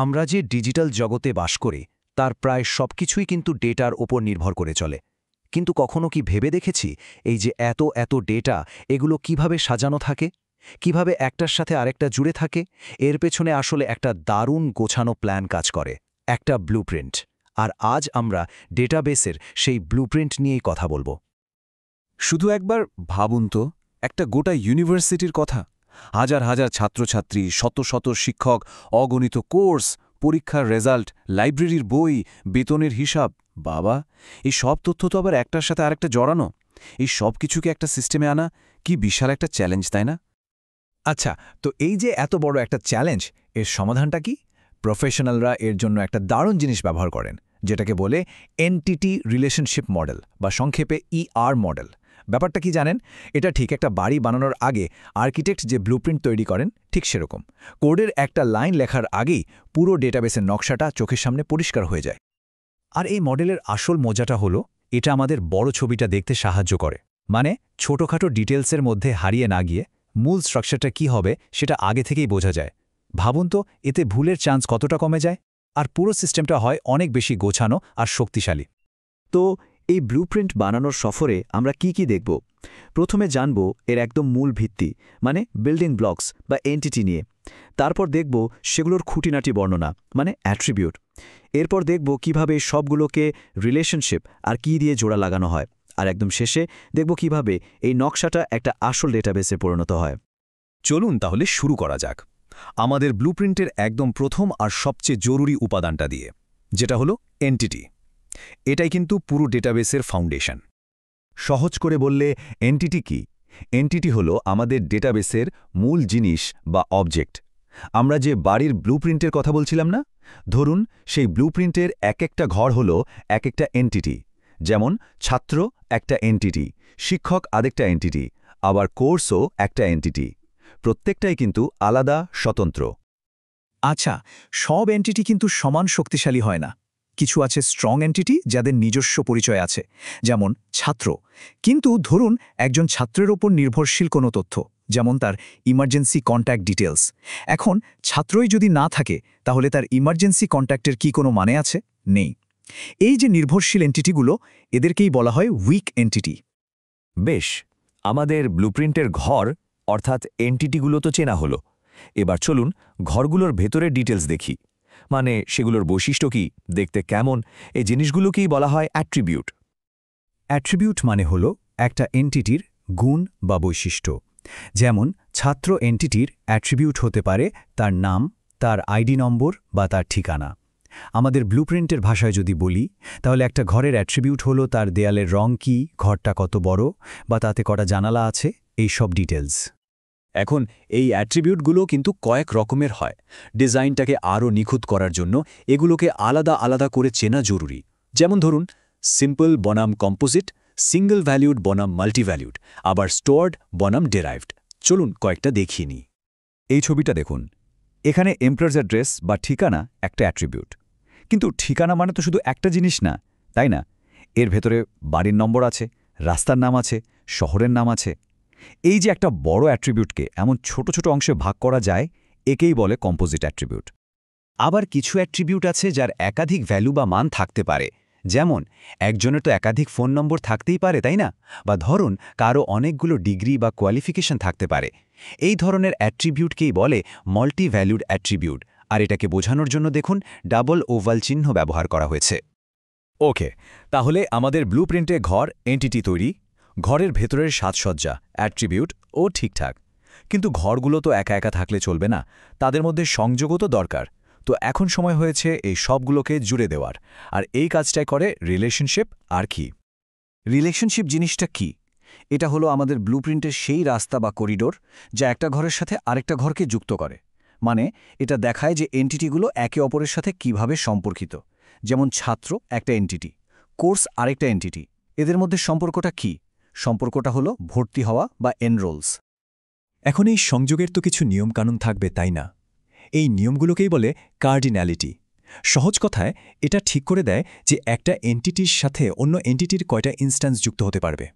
আমরা যে ডিজিটাল জগতে বাস করি তার প্রায় সবকিছুই কিন্তু ডেটার ওপর নির্ভর করে চলে। কিন্তু কখনো কি ভেবে দেখেছি এই যে এত এত ডেটা এগুলো কিভাবে সাজানো থাকে, কিভাবে একটার সাথে আরেকটা জুড়ে থাকে? এর পেছনে আসলে একটা দারুণ গোছানো প্ল্যান কাজ করে, একটা ব্লুপ্রিন্ট। আর আজ আমরা ডেটাবেসের সেই ব্লুপ্রিন্ট নিয়েই কথা বলবো। শুধু একবার ভাবুন তো, একটা গোটা ইউনিভার্সিটির কথা। হাজার হাজার ছাত্রছাত্রী, শত শত শিক্ষক, অগণিত কোর্স, পরীক্ষার রেজাল্ট, লাইব্রেরির বই, বেতনের হিসাব। বাবা, এই সব তথ্য তো আবার একটার সাথে আরেকটা জড়ানো। এই সব কিছুকে একটা সিস্টেমে আনা কি বিশাল একটা চ্যালেঞ্জ, তাই না? আচ্ছা, তো এই যে এত বড় একটা চ্যালেঞ্জ, এর সমাধানটা কি? প্রফেশনালরা এর জন্য একটা দারুণ জিনিস ব্যবহার করেন, যেটাকে বলে এন্টিটি রিলেশনশিপ মডেল, বা সংক্ষেপে ইআর মডেল। ব্যাপারটা কি জানেন? এটা ঠিক একটা বাড়ি বানানোর আগে আর্কিটেক্ট যে ব্লুপ্রিন্ট তৈরি করেন, ঠিক সেরকম। কোডের একটা লাইন লেখার আগেই পুরো ডেটাবেসের নকশাটা চোখের সামনে পরিষ্কার হয়ে যায়। আর এই মডেলের আসল মজাটা হলো, এটা আমাদের বড় ছবিটা দেখতে সাহায্য করে। মানে ছোটখাটো ডিটেলসের মধ্যে হারিয়ে না গিয়ে মূল স্ট্রাকচারটা কি হবে সেটা আগে থেকেই বোঝা যায়। ভাবুন তো, এতে ভুলের চান্স কতটা কমে যায়, আর পুরো সিস্টেমটা হয় অনেক বেশি গোছানো আর শক্তিশালী। তো এই ব্লুপ্রিন্ট বানানোর সফরে আমরা কি কি দেখব? প্রথমে জানব এর একদম মূল ভিত্তি, মানে বিল্ডিং ব্লকস বা এন্টিটি নিয়ে। তারপর দেখব সেগুলোর খুঁটিনাটি বর্ণনা, মানে অ্যাট্রিবিউট। এরপর দেখব কিভাবে সবগুলোকে রিলেশনশিপ আর কি দিয়ে জোড়া লাগানো হয়। আর একদম শেষে দেখব কিভাবে এই নকশাটা একটা আসল ডেটাবেসে পরিণত হয়। চলুন তাহলে শুরু করা যাক আমাদের ব্লুপ্রিন্টের একদম প্রথম আর সবচেয়ে জরুরি উপাদানটা দিয়ে, যেটা হলো এন্টিটি। এটাই কিন্তু পুরো ডেটাবেসের ফাউন্ডেশন। সহজ করে বললে এন্টিটি কি? এন্টিটি হলো আমাদের ডেটাবেসের মূল জিনিস বা অবজেক্ট। আমরা যে বাড়ির ব্লুপ্রিন্টের কথা বলছিলাম না, ধরুন সেই ব্লুপ্রিন্টের এক একটা ঘর হলো এক একটা এন্টিটি। যেমন ছাত্র একটা এন্টিটি, শিক্ষক আরেকটা এন্টিটি, আবার কোর্সও একটা এন্টিটি। প্রত্যেকটাই কিন্তু আলাদা, স্বতন্ত্র। আচ্ছা, সব এন্টিটি কিন্তু সমান শক্তিশালী হয় না। কিছু আছে স্ট্রং এন্টিটি যাদের নিজস্ব পরিচয় আছে, যেমন ছাত্র। কিন্তু ধরুন একজন ছাত্রের ওপর নির্ভরশীল কোনো তথ্য, যেমন তার ইমার্জেন্সি কন্ট্যাক্ট ডিটেলস। এখন ছাত্রই যদি না থাকে, তাহলে তার ইমার্জেন্সি কন্ট্যাক্টের কি কোনো মানে আছে? নেই। এই যে নির্ভরশীল এন্টিটিগুলো, এদেরকেই বলা হয় উইক এন্টিটি। বেশ, আমাদের ব্লুপ্রিন্টের ঘর অর্থাৎ এন্টিটিগুলো তো চেনা হলো। এবার চলুন ঘরগুলোর ভেতরের ডিটেলস দেখি। মানে সেগুলোর বৈশিষ্ট্য কি, দেখতে কেমন, এই জিনিসগুলোকেই বলা হয় অ্যাট্রিবিউট। অ্যাট্রিবিউট মানে হলো একটা এন্টিটির গুণ বা বৈশিষ্ট্য। যেমন ছাত্র এন্টিটির অ্যাট্রিবিউট হতে পারে তার নাম, তার আইডি নম্বর বা তার ঠিকানা। আমাদের ব্লুপ্রিন্টের ভাষায় যদি বলি, তাহলে একটা ঘরের অ্যাট্রিবিউট হলো তার দেয়ালের রং কি, ঘরটা কত বড়, বা তাতে কটা জানালা আছে, এই সব ডিটেলস। এখন এই অ্যাট্রিবিউটগুলো কিন্তু কয়েক রকমের হয়। ডিজাইনটাকে আরও নিখুঁত করার জন্য এগুলোকে আলাদা আলাদা করে চেনা জরুরি। যেমন ধরুন সিম্পল বনাম কম্পোজিট, সিঙ্গল ভ্যালিউড বনাম মাল্টিভ্যালিউড, আবার স্টোয়ার্ড বনাম ডেরাইভড। চলুন কয়েকটা দেখিয়ে নিই। এই ছবিটা দেখুন। এখানে এমপ্লয়ার্স অ্যাড্রেস বা ঠিকানা একটা অ্যাট্রিবিউট। কিন্তু ঠিকানা মানে তো শুধু একটা জিনিস না, তাই না? এর ভেতরে বাড়ির নম্বর আছে, রাস্তার নাম আছে, শহরের নাম আছে। এই যে একটা বড় অ্যাট্রিবিউটকে এমন ছোট ছোট অংশে ভাগ করা যায়, একেই বলে কম্পোজিট অ্যাট্রিবিউট। আবার কিছু অ্যাট্রিবিউট আছে যার একাধিক ভ্যালু বা মান থাকতে পারে। যেমন একজনের তো একাধিক ফোন নম্বর থাকতেই পারে, তাই না? বা ধরুন কারও অনেকগুলো ডিগ্রি বা কোয়ালিফিকেশন থাকতে পারে। এই ধরনের অ্যাট্রিবিউটকেই বলে মাল্টি ভ্যালুড অ্যাট্রিবিউট। আর এটাকে বোঝানোর জন্য দেখুন ডাবল ওভাল চিহ্ন ব্যবহার করা হয়েছে। ওকে, তাহলে আমাদের ব্লুপ্রিন্টে ঘর এন্টিটি তৈরি, ঘরের ভেতরের সাজসজ্জা অ্যাট্রিবিউট ও ঠিকঠাক। কিন্তু ঘরগুলো তো একা একা থাকলে চলবে না, তাদের মধ্যে সংযোগও তো দরকার। তো এখন সময় হয়েছে এই সবগুলোকে জুড়ে দেওয়ার, আর এই কাজটাই করে রিলেশনশিপ। আর কি রিলেশনশিপ জিনিসটা কি? এটা হলো আমাদের ব্লুপ্রিন্টের সেই রাস্তা বা করিডোর যা একটা ঘরের সাথে আরেকটা ঘরকে যুক্ত করে। মানে এটা দেখায় যে এন্টিটিগুলো একে অপরের সাথে কিভাবে সম্পর্কিত। যেমন ছাত্র একটা এন্টিটি, কোর্স আরেকটা এন্টিটি। এদের মধ্যে সম্পর্কটা কি? সম্পর্কটা হলো ভর্তি হওয়া বা এনরোলস। এখন এই সংযোগের তো কিছু নিয়মকানুন থাকবে, তাই না? এই নিয়মগুলোকেই বলে কার্ডিনালিটি। সহজ কথায় এটা ঠিক করে দেয় যে একটা এন্টিটির সাথে অন্য এন্টিটির কয়টা ইনস্ট্যান্স যুক্ত হতে পারবে।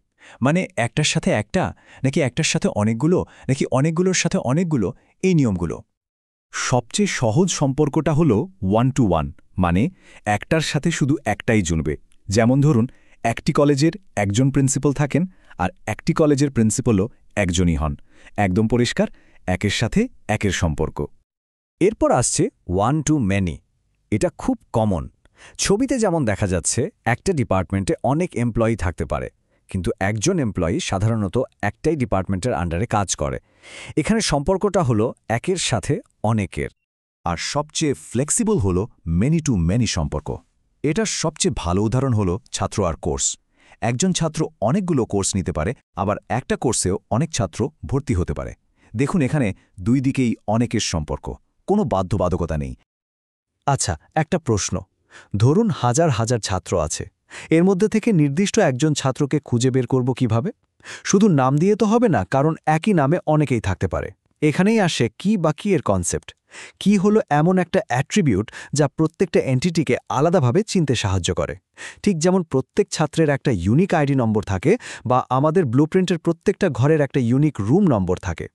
মানে একটার সাথে একটা, নাকি একটার সাথে অনেকগুলো, নাকি অনেকগুলোর সাথে অনেকগুলো, এই নিয়মগুলো। সবচেয়ে সহজ সম্পর্কটা হলো 1 to 1, মানে একটার সাথে শুধু একটাই জুড়বে। যেমন ধরুন, একটি কলেজের একজন প্রিন্সিপাল থাকেন আর একটি কলেজের প্রিন্সিপালও একজনই হন। একদম পরিষ্কার, একের সাথে একের সম্পর্ক। এরপর আসছে 1 to many। এটা খুব কমন। ছবিতে যেমন দেখা যাচ্ছে একটা ডিপার্টমেন্টে অনেক এমপ্লয়ি থাকতে পারে, কিন্তু একজন এমপ্লয়ি সাধারণত একটাই ডিপার্টমেন্টের আন্ডারে কাজ করে। এখানে সম্পর্কটা হলো একের সাথে অনেকের। আর সবচেয়ে ফ্লেক্সিবল হল মেনি টু মেনি সম্পর্ক। এটার সবচেয়ে ভালো উদাহরণ হল ছাত্র আর কোর্স। একজন ছাত্র অনেকগুলো কোর্স নিতে পারে, আবার একটা কোর্সেও অনেক ছাত্র ভর্তি হতে পারে। দেখুন, এখানে দুই দিকেই অনেকের সম্পর্ক, কোনো বাধ্যবাধকতা নেই। আচ্ছা, একটা প্রশ্ন। ধরুন হাজার হাজার ছাত্র আছে, এর মধ্যে থেকে নির্দিষ্ট একজন ছাত্রকে খুঁজে বের করব কিভাবে? শুধু নাম দিয়ে তো হবে না, কারণ একই নামে অনেকেই থাকতে পারে। এখানেই আসে কি বা কি এর কনসেপ্ট। কি হলো এমন একটা অ্যাট্রিবিউট যা প্রত্যেকটা এন্টিটিকে আলাদাভাবে চিনতে সাহায্য করে। ঠিক যেমন প্রত্যেক ছাত্রের একটা ইউনিক আইডি নম্বর থাকে, বা আমাদের ব্লুপ্রিন্টের প্রত্যেকটা ঘরের একটা ইউনিক রুম নম্বর থাকে।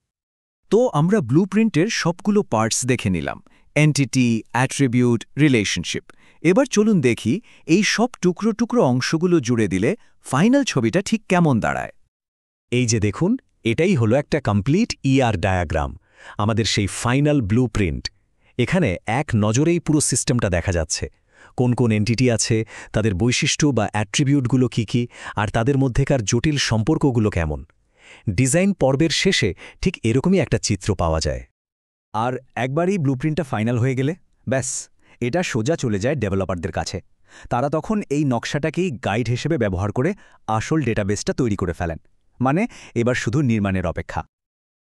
তো আমরা ব্লুপ্রিন্টের সবগুলো পার্টস দেখে নিলাম: এন্টিটি, অ্যাট্রিবিউট, রিলেশনশিপ। এবার চলুন দেখি এই সব টুকরো টুকরো অংশগুলো জুড়ে দিলে ফাইনাল ছবিটা ঠিক কেমন দাঁড়ায়। এই যে দেখুন, এটাই হলো একটা কমপ্লিট ডায়াগ্রাম, আমাদের সেই ফাইনাল ব্লুপ্রিন্ট। এখানে এক নজরেই পুরো সিস্টেমটা দেখা যাচ্ছে। কোন কোন এন্টিটি আছে, তাদের বৈশিষ্ট্য বা অ্যাট্রিবিউটগুলো কী, আর তাদের মধ্যেকার জটিল সম্পর্কগুলো কেমন। ডিজাইন পর্বের শেষে ঠিক এরকমই একটা চিত্র পাওয়া যায়। আর একবারই ব্লুপ্রিন্টটা ফাইনাল হয়ে গেলে ব্যাস, এটা সোজা চলে যায় ডেভেলপারদের কাছে। তারা তখন এই নকশাটাকেই গাইড হিসেবে ব্যবহার করে আসল ডেটাবেসটা তৈরি করে ফেলেন। মানে এবার শুধু নির্মাণের অপেক্ষা।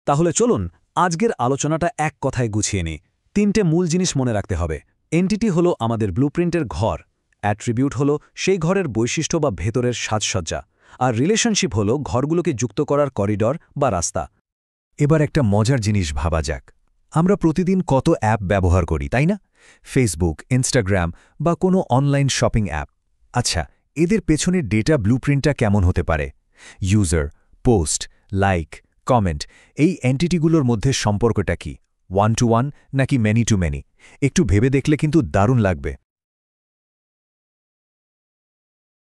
তাহলে চলুন আজকের আলোচনাটা এক কথায় গুছিয়ে নিই। 3টে মূল জিনিস মনে রাখতে হবে। এন্টিটি হলো আমাদের ব্লুপ্রিন্টের ঘর, অ্যাট্রিবিউট হলো সেই ঘরের বৈশিষ্ট্য বা ভেতরের সাজসজ্জা, আর রিলেশনশিপ হলো ঘরগুলোকে যুক্ত করার করিডর বা রাস্তা। এবার একটা মজার জিনিস ভাবা যাক। আমরা প্রতিদিন কত অ্যাপ ব্যবহার করি, তাই না? ফেসবুক, ইনস্টাগ্রাম বা কোনো অনলাইন শপিং অ্যাপ। আচ্ছা, এদের পেছনের ডেটা ব্লুপ্রিন্টটা কেমন হতে পারে? ইউজার, পোস্ট, লাইক, কমেন্ট, এই এন্টিটিগুলোর মধ্যে সম্পর্কটা কি? 1 to 1 নাকি মেনি টু মেনি? একটু ভেবে দেখলে কিন্তু দারুণ লাগবে।